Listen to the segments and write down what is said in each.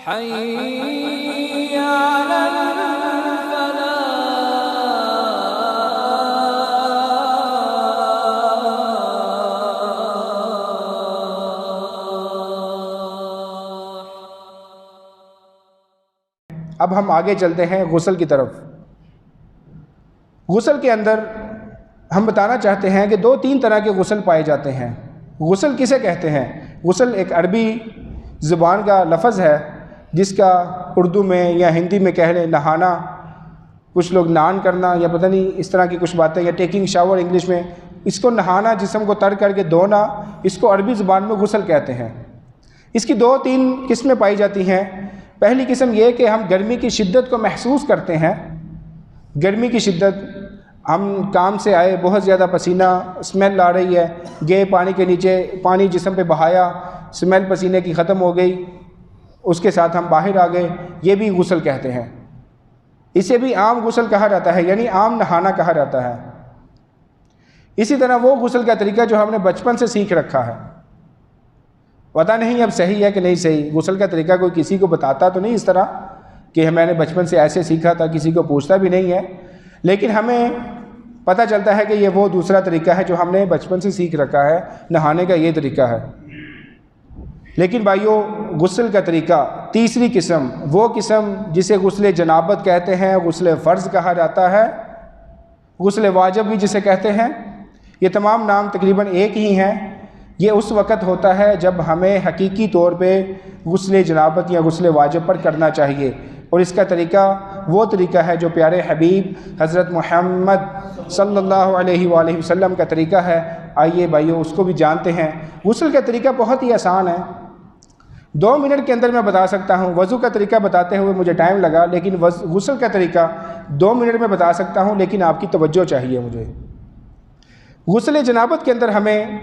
حي على اب ہم آگے چلتے ہیں غسل کی طرف۔ غسل کے اندر ہم بتانا چاہتے ہیں کہ 2-3 طرح کے غسل پائے جاتے ہیں۔ غسل کسے کہتے ہیں؟ غسل ایک عربی زبان کا لفظ ہے جس کا اردو میں یا ہندی میں کہہ لیں نہانا، کچھ لوگ نان کرنا یا پتہ نہیں اس طرح کی کچھ باتیں، یا ٹیکنگ شاور انگلش میں، اس کو نہانا، جسم کو تر کر کے دھونا، اس کو عربی زبان میں غسل کہتے ہیں۔ اس کی 2-3 قسمیں پائی جاتی ہیں۔ پہلی قسم یہ کہ ہم گرمی کی شدت کو محسوس کرتے ہیں، گرمی کی شدت، ہم کام سے آئے، بہت زیادہ پسینہ، اسمیل آ رہی ہے، گئے پانی کے نیچے، پانی جسم پہ بہایا، اسمیل پسینے کی ختم ہو گئی، اس کے ساتھ ہم باہر آ گئے، یہ بھی غسل کہتے ہیں۔ اسے بھی عام غسل کہا جاتا ہے، یعنی عام نہانا کہا جاتا ہے۔ اسی طرح وہ غسل کا طریقہ جو ہم نے بچپن سے سیکھ رکھا ہے، پتہ نہیں اب صحیح ہے کہ نہیں صحیح، غسل کا طریقہ کوئی کسی کو بتاتا تو نہیں اس طرح کہ میں نے بچپن سے ایسے سیکھا تھا، کسی کو پوچھتا بھی نہیں ہے، لیکن ہمیں پتہ چلتا ہے کہ یہ وہ دوسرا طریقہ ہے جو ہم نے بچپن سے سیکھ رکھا ہے، نہانے کا یہ طریقہ ہے۔ لیکن بھائیو، غسل کا طریقہ تیسری قسم، وہ قسم جسے غسل جنابت کہتے ہیں، غسل فرض کہا جاتا ہے، غسل واجب بھی جسے کہتے ہیں، یہ تمام نام تقریباً ایک ہی ہیں۔ یہ اس وقت ہوتا ہے جب ہمیں حقیقی طور پہ غسل جنابت یا غسل واجب پر کرنا چاہیے، اور اس کا طریقہ وہ طریقہ ہے جو پیارے حبیب حضرت محمد صلی اللہ علیہ وآلہ وسلم کا طریقہ ہے۔ آئیے بھائیو اس کو بھی جانتے ہیں۔ غسل کا طریقہ بہت ہی آسان ہے، 2 منٹ کے اندر میں بتا سکتا ہوں۔ وضو کا طریقہ بتاتے ہوئے مجھے ٹائم لگا، لیکن غسل کا طریقہ 2 منٹ میں بتا سکتا ہوں، لیکن آپ کی توجہ چاہیے مجھے۔ غسل جنابت کے اندر ہمیں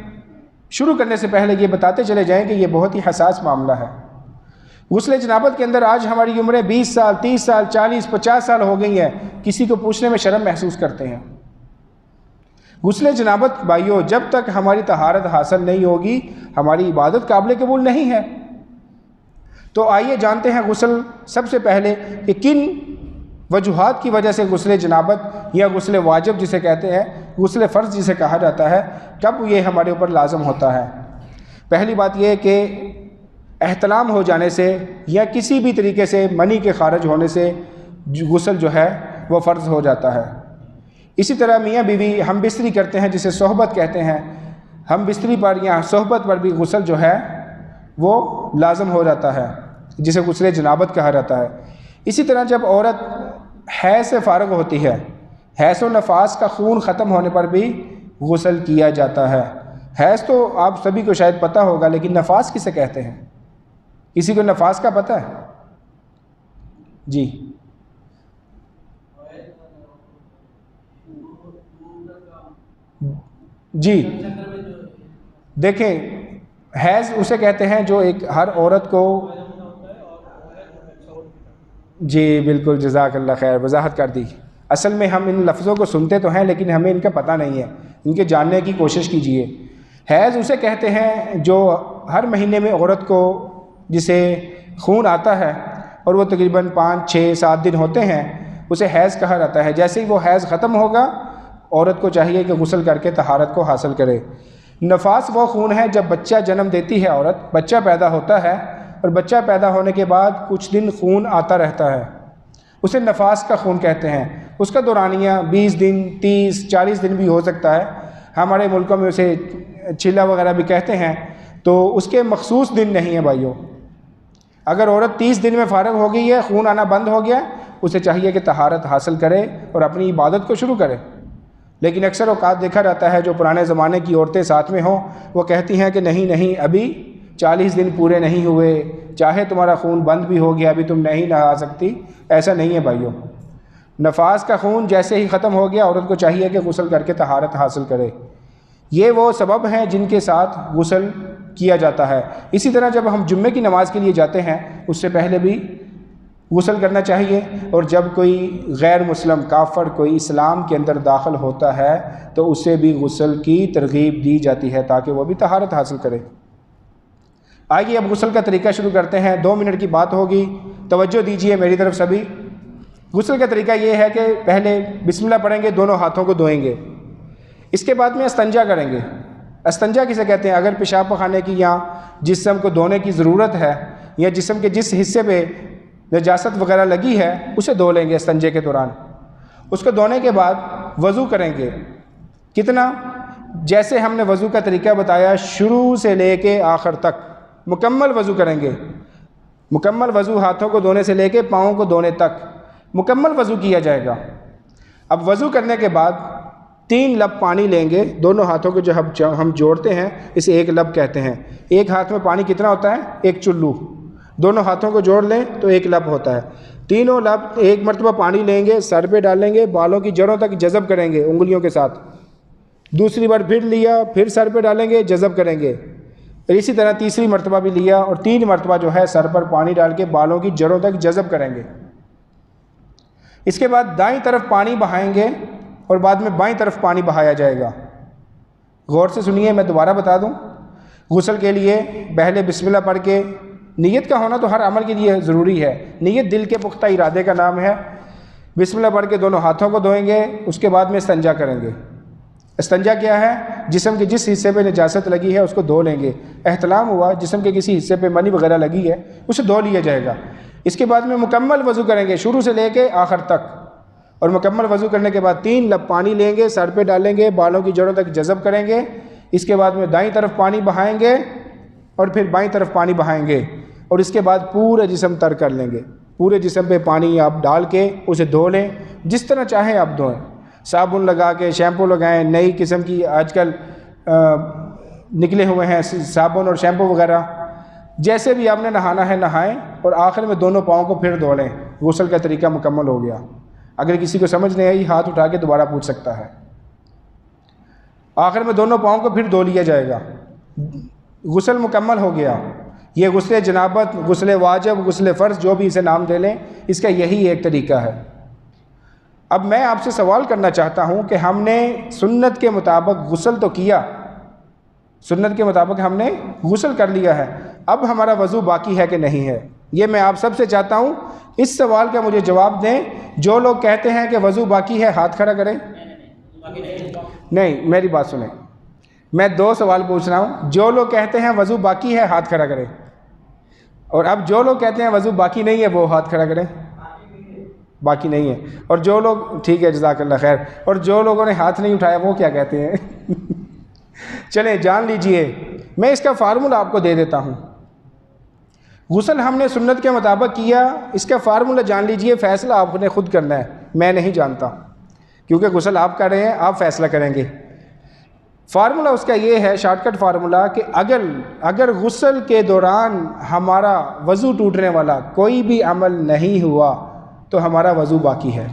شروع کرنے سے پہلے یہ بتاتے چلے جائیں کہ یہ بہت ہی حساس معاملہ ہے۔ غسل جنابت کے اندر آج ہماری عمریں 20 سال، 30 سال، 40، 50 سال ہو گئی ہیں، کسی کو پوچھنے میں شرم محسوس کرتے ہیں۔ غسل جنابت بھائیو، جب تک ہماری طہارت حاصل نہیں ہوگی، ہماری عبادت قابل قبول نہیں ہے۔ تو آئیے جانتے ہیں غسل سب سے پہلے کہ کن وجوہات کی وجہ سے غسل جنابت یا غسل واجب جسے کہتے ہیں، غسل فرض جسے کہا جاتا ہے، کب یہ ہمارے اوپر لازم ہوتا ہے۔ پہلی بات یہ کہ احتلام ہو جانے سے یا کسی بھی طریقے سے منی کے خارج ہونے سے غسل جو ہے وہ فرض ہو جاتا ہے۔ اسی طرح میاں بیوی ہم بستری کرتے ہیں جسے صحبت کہتے ہیں، ہم بستری پر یا صحبت پر بھی غسل جو ہے وہ لازم ہو جاتا ہے، جسے غسل جنابت کہا جاتا ہے۔ اسی طرح جب عورت حیض سے فارغ ہوتی ہے، حیض و نفاس کا خون ختم ہونے پر بھی غسل کیا جاتا ہے۔ حیض تو آپ سبھی کو شاید پتہ ہوگا، لیکن نفاس کسے کہتے ہیں؟ کسی کو نفاس کا پتہ ہے؟ جی جی دیکھیں، حیض اسے کہتے ہیں جو ایک ہر عورت کو، جی بالکل، جزاک اللہ خیر، وضاحت کر دی۔ اصل میں ہم ان لفظوں کو سنتے تو ہیں لیکن ہمیں ان کا پتہ نہیں ہے، ان کے جاننے کی کوشش کیجئے۔ حیض اسے کہتے ہیں جو ہر مہینے میں عورت کو جسے خون آتا ہے اور وہ تقریباً 5، 6، 7 دن ہوتے ہیں، اسے حیض کہا جاتا ہے۔ جیسے ہی وہ حیض ختم ہوگا، عورت کو چاہیے کہ غسل کر کے طہارت کو حاصل کرے۔ نفاس وہ خون ہے جب بچہ جنم دیتی ہے عورت، بچہ پیدا ہوتا ہے، اور بچہ پیدا ہونے کے بعد کچھ دن خون آتا رہتا ہے، اسے نفاس کا خون کہتے ہیں۔ اس کا دورانیہ 20 دن، 30، 40 دن بھی ہو سکتا ہے، ہمارے ملکوں میں اسے چلا وغیرہ بھی کہتے ہیں، تو اس کے مخصوص دن نہیں ہیں بھائیوں۔ اگر عورت 30 دن میں فارغ ہو گئی ہے، خون آنا بند ہو گیا، اسے چاہیے کہ طہارت حاصل کرے اور اپنی عبادت کو شروع کرے۔ لیکن اکثر اوقات دیکھا جاتا ہے جو پرانے زمانے کی عورتیں ساتھ میں ہوں، وہ کہتی ہیں کہ نہیں ابھی 40 دن پورے نہیں ہوئے، چاہے تمہارا خون بند بھی ہو گیا، ابھی تم نہیں نہا سکتی۔ ایسا نہیں ہے بھائیوں، نفاس کا خون جیسے ہی ختم ہو گیا، عورت کو چاہیے کہ غسل کر کے طہارت حاصل کرے۔ یہ وہ سبب ہیں جن کے ساتھ غسل کیا جاتا ہے۔ اسی طرح جب ہم جمعے کی نماز کے لیے جاتے ہیں، اس سے پہلے بھی غسل کرنا چاہیے، اور جب کوئی غیر مسلم کافر کوئی اسلام کے اندر داخل ہوتا ہے تو اسے بھی غسل کی ترغیب دی جاتی ہے تاکہ وہ بھی طہارت حاصل کرے۔ آئیے اب غسل کا طریقہ شروع کرتے ہیں، 2 منٹ کی بات ہوگی، توجہ دیجیے میری طرف سبھی۔ غسل کا طریقہ یہ ہے کہ پہلے بسم اللہ پڑھیں گے، دونوں ہاتھوں کو دھوئیں گے، اس کے بعد میں استنجا کریں گے۔ استنجا کسے کہتے ہیں؟ اگر پیشاب پخانے کی یا جسم کو دھونے کی ضرورت ہے یا جسم کے جس حصے پہ نجاست وغیرہ لگی ہے اسے دھو لیں گے استنجے کے دوران۔ اس کو دھونے کے بعد وضو کریں گے۔ کتنا؟ جیسے ہم نے وضو کا طریقہ بتایا، شروع سے لے کے آخر تک مکمل وضو کریں گے۔ مکمل وضو ہاتھوں کو دھونے سے لے کے پاؤں کو دھونے تک مکمل وضو کیا جائے گا۔ اب وضو کرنے کے بعد 3 لب پانی لیں گے، دونوں ہاتھوں کو جو ہم جوڑتے ہیں اسے ایک لب کہتے ہیں۔ ایک ہاتھ میں پانی کتنا ہوتا ہے؟ ایک چلو۔ دونوں ہاتھوں کو جوڑ لیں تو ایک لب ہوتا ہے۔ تینوں لب ایک مرتبہ پانی لیں گے، سر پہ ڈالیں گے، بالوں کی جڑوں تک جذب کریں گے انگلیوں کے ساتھ۔ دوسری بار پھر لیا، پھر سر پہ ڈالیں گے، جذب کریں گے۔ اور اسی طرح تیسری مرتبہ بھی لیا اور 3 مرتبہ جو ہے سر پر پانی ڈال کے بالوں کی جڑوں تک جذب کریں گے۔ اس کے بعد دائیں طرف پانی بہائیں گے اور بعد میں بائیں طرف پانی بہایا جائے گا۔ غور سے سنیے، میں دوبارہ بتا دوں، غسل کے لیے پہلے بسم اللہ پڑھ کے، نیت کا ہونا تو ہر عمل کے لیے ضروری ہے، نیت دل کے پختہ ارادے کا نام ہے۔ بسم اللہ پڑھ کے دونوں ہاتھوں کو دھوئیں گے، اس کے بعد میں استنجا کریں گے۔ استنجا کیا ہے؟ جسم کے جس حصے پہ نجاست لگی ہے اس کو دھو لیں گے۔ احتلام ہوا، جسم کے کسی حصے پہ منی وغیرہ لگی ہے اسے دھو لیا جائے گا۔ اس کے بعد میں مکمل وضو کریں گے شروع سے لے کے آخر تک، اور مکمل وضو کرنے کے بعد 3 لب پانی لیں گے، سر پہ ڈالیں گے، بالوں کی جڑوں تک جذب کریں گے۔ اس کے بعد میں دائیں طرف پانی بہائیں گے اور پھر بائیں طرف پانی بہائیں گے، اور اس کے بعد پورے جسم تر کر لیں گے۔ پورے جسم پہ پانی آپ ڈال کے اسے دھو لیں، جس طرح چاہیں آپ دھوئیں، صابن لگا کے، شیمپو لگائیں، نئی قسم کی آج کل نکلے ہوئے ہیں صابن اور شیمپو وغیرہ، جیسے بھی آپ نے نہانا ہے نہائیں، اور آخر میں دونوں پاؤں کو پھر دھو لیں۔ غسل کا طریقہ مکمل ہو گیا۔ اگر کسی کو سمجھ نہیں آئی ہاتھ اٹھا کے دوبارہ پوچھ سکتا ہے۔ آخر میں دونوں پاؤں کو پھر دھو لیا جائے گا۔ غسل مکمل ہو گیا۔ یہ غسل جنابت، غسل واجب، غسل فرض، جو بھی اسے نام دے لیں، اس کا یہی ایک طریقہ ہے۔ اب میں آپ سے سوال کرنا چاہتا ہوں کہ ہم نے سنت کے مطابق غسل تو کیا، سنت کے مطابق ہم نے غسل کر لیا ہے، اب ہمارا وضو باقی ہے کہ نہیں ہے؟ یہ میں آپ سب سے چاہتا ہوں اس سوال کا مجھے جواب دیں۔ جو لوگ کہتے ہیں کہ وضو باقی ہے ہاتھ کھڑا کریں۔ نہیں، میری بات سنیں، میں 2 سوال پوچھ رہا ہوں۔ جو لوگ کہتے ہیں وضو باقی ہے ہاتھ کھڑا کریں، اور اب جو لوگ کہتے ہیں وضو باقی نہیں ہے وہ ہاتھ کھڑا کریں۔ باقی نہیں ہے۔ اور جو لوگ، ٹھیک ہے جزاک اللہ خیر، اور جو لوگوں نے ہاتھ نہیں اٹھایا وہ کیا کہتے ہیں؟ چلیں جان لیجئے، میں اس کا فارمولہ آپ کو دے دیتا ہوں۔ غسل ہم نے سنت کے مطابق کیا، اس کا فارمولہ جان لیجئے، فیصلہ آپ نے خود کرنا ہے، میں نہیں جانتا، کیونکہ غسل آپ کر رہے ہیں، آپ فیصلہ کریں گے۔ فارمولہ اس کا یہ ہے، شارٹ کٹ فارمولہ، کہ اگر غسل کے دوران ہمارا وضو ٹوٹنے والا کوئی بھی عمل نہیں ہوا تو ہمارا وضو باقی ہے،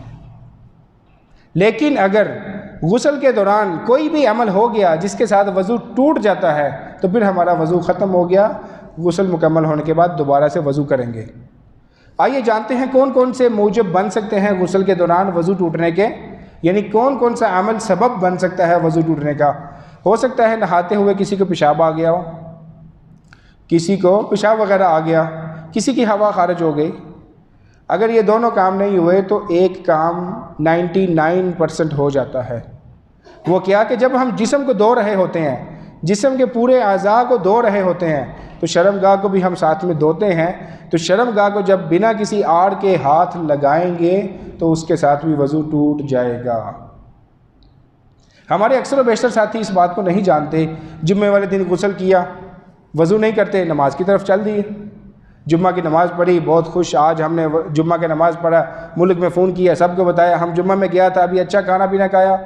لیکن اگر غسل کے دوران کوئی بھی عمل ہو گیا جس کے ساتھ وضو ٹوٹ جاتا ہے تو پھر ہمارا وضو ختم ہو گیا۔ غسل مکمل ہونے کے بعد دوبارہ سے وضو کریں گے۔ آئیے جانتے ہیں کون کون سے موجب بن سکتے ہیں غسل کے دوران وضو ٹوٹنے کے، یعنی کون کون سا عمل سبب بن سکتا ہے وضو ٹوٹنے کا۔ ہو سکتا ہے نہاتے ہوئے کسی کو پیشاب آ گیا ہو، کسی کو پیشاب وغیرہ آ گیا، کسی کی ہوا خارج ہو گئی۔ اگر یہ دونوں کام نہیں ہوئے تو ایک کام 99% ہو جاتا ہے۔ وہ کیا کہ جب ہم جسم کو دھو رہے ہوتے ہیں، جسم کے پورے اعضاء کو دھو رہے ہوتے ہیں، تو شرمگاہ کو بھی ہم ساتھ میں دھوتے ہیں، تو شرمگاہ کو جب بنا کسی آڑ کے ہاتھ لگائیں گے تو اس کے ساتھ بھی وضو ٹوٹ جائے گا۔ ہمارے اکثر و بیشتر ساتھی اس بات کو نہیں جانتے، جمعے والے دن غسل کیا، وضو نہیں کرتے، نماز کی طرف چل دیے، جمعہ کی نماز پڑھی، بہت خوش، آج ہم نے جمعہ کی نماز پڑھا، ملک میں فون کیا، سب کو بتایا ہم جمعہ میں گیا تھا، ابھی اچھا کھانا پینا کھایا،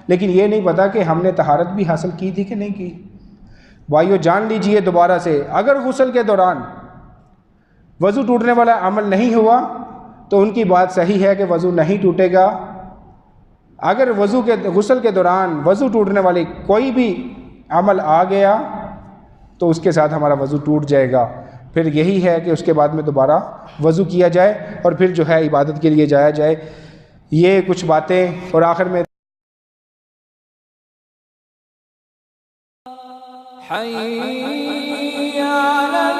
لیکن یہ نہیں پتا کہ ہم نے طہارت بھی حاصل کی تھی کہ نہیں کی۔ بھائیو جان لیجئے دوبارہ سے، اگر غسل کے دوران وضو ٹوٹنے والا عمل نہیں ہوا تو ان کی بات صحیح ہے کہ وضو نہیں ٹوٹے گا۔ اگر غسل کے دوران وضو ٹوٹنے والی کوئی بھی عمل آ گیا تو اس کے ساتھ ہمارا وضو ٹوٹ جائے گا۔ پھر یہی ہے کہ اس کے بعد میں دوبارہ وضو کیا جائے اور پھر جو ہے عبادت کے لیے جایا جائے۔ یہ کچھ باتیں، اور آخر میں حي على